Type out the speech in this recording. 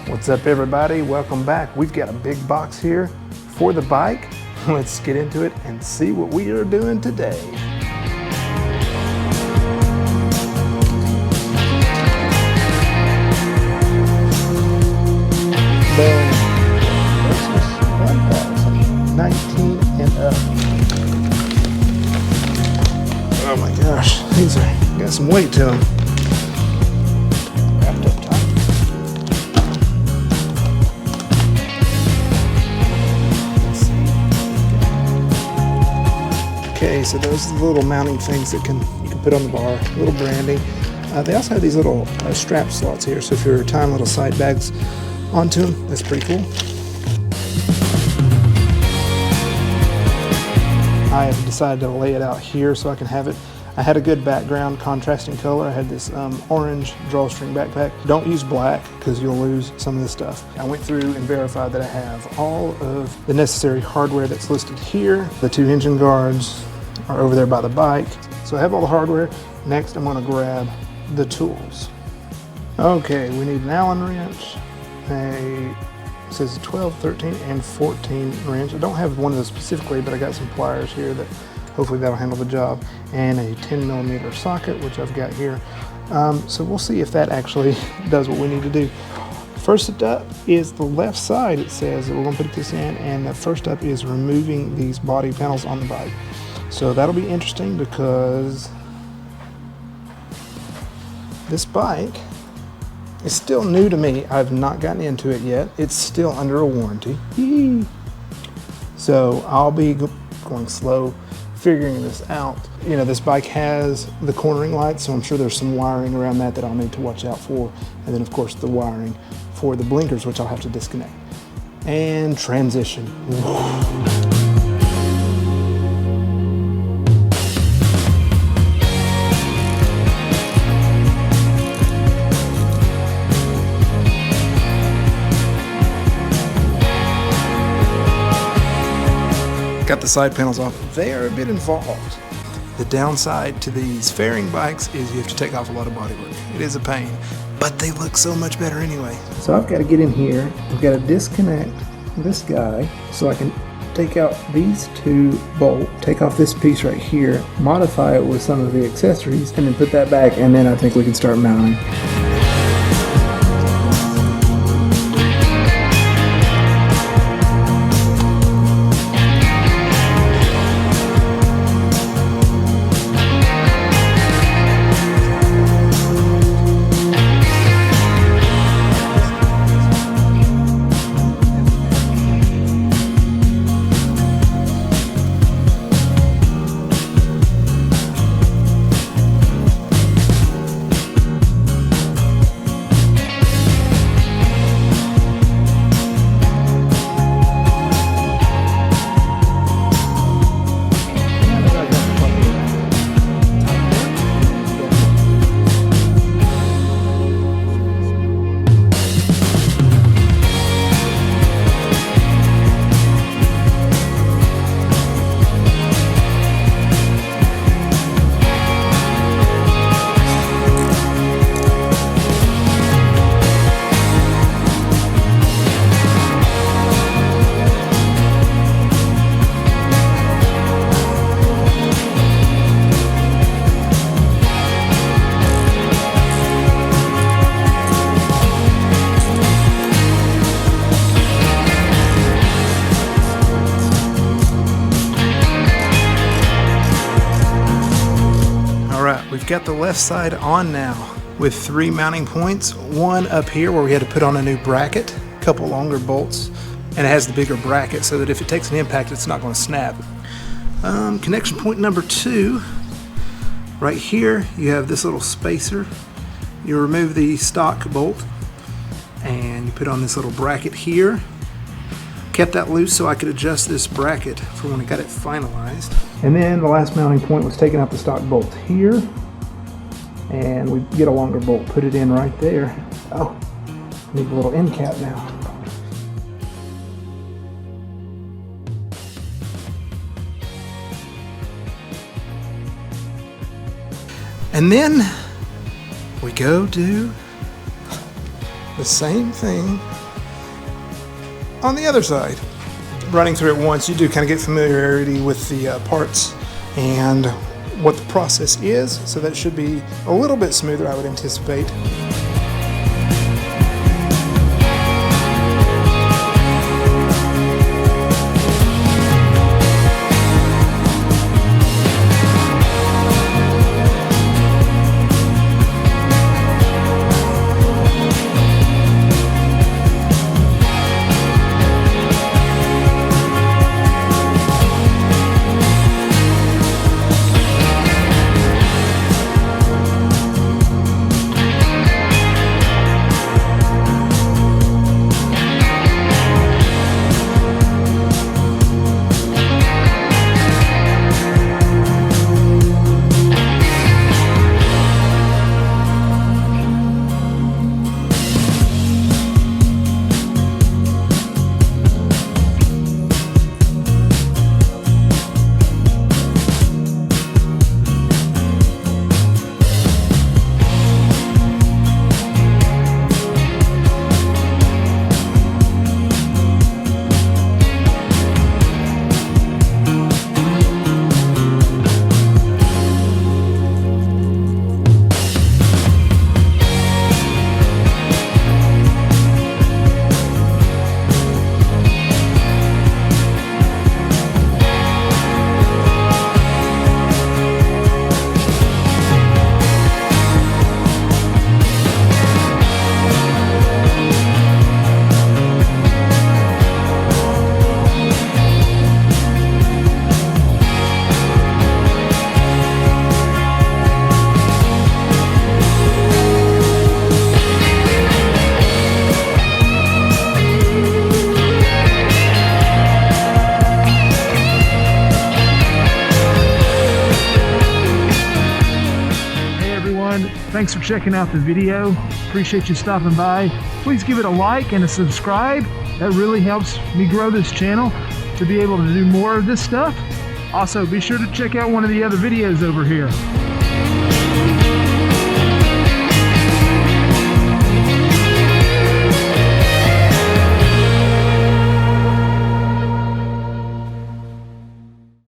What's up everybody, welcome back. We've got a big box here for the bike. Let's get into it and see what we are doing today. Boom. Versys 1019 and up. Oh my gosh, these are got some weight to them. Wrapped up tight. Okay, so those are the little mounting things that you can put on the bar, little branding. They also have these little strap slots here, so if you're tying little side bags onto them, that's pretty cool. I have decided to lay it out here so I can have it. I had a good background contrasting color. I had this orange drawstring backpack. Don't use black because you'll lose some of this stuff. I went through and verified that I have all of the necessary hardware that's listed here. The 2 engine guards are over there by the bike. So I have all the hardware. Next, I'm going to grab the tools. Okay, we need an Allen wrench, it says 12, 13, and 14 wrench. I don't have one of those specifically, but I got some pliers here that hopefully that'll handle the job, and a 10mm socket, which I've got here. So we'll see if that actually does what we need to do. First up is the left side. It says that we're going to put this in, and the first up is removing these body panels on the bike. So that'll be interesting because this bike is still new to me. I've not gotten into it yet. It's still under a warranty. So I'll be going slow figuring this out. You know, this bike has the cornering lights, so I'm sure there's some wiring around that I'll need to watch out for. And then of course the wiring for the blinkers, which I'll have to disconnect. And transition. Got the side panels off. They are a bit involved. The downside to these fairing bikes is you have to take off a lot of bodywork. It is a pain, but they look so much better anyway. So I've got to get in here. I've got to disconnect this guy so I can take out these 2 bolts, take off this piece right here, modify it with some of the accessories, and then put that back, and then I think we can start mounting. We've got the left side on now with 3 mounting points. One up here where we had to put on a new bracket, a couple longer bolts, and it has the bigger bracket so that if it takes an impact, it's not going to snap. Connection point number 2, right here, you have this little spacer. You remove the stock bolt and you put on this little bracket here. Kept that loose so I could adjust this bracket for when I got it finalized. And then the last mounting point was taking out the stock bolt here. And we get a longer bolt, put it in right there. Oh, need a little end cap now. And then we go to the same thing on the other side. Running through it once, you do kind of get familiarity with the parts and what the process is, so that should be a little bit smoother, I would anticipate. Thanks for checking out the video. Appreciate you stopping by. Please give it a like and a subscribe. That really helps me grow this channel to be able to do more of this stuff. Also, be sure to check out one of the other videos over here.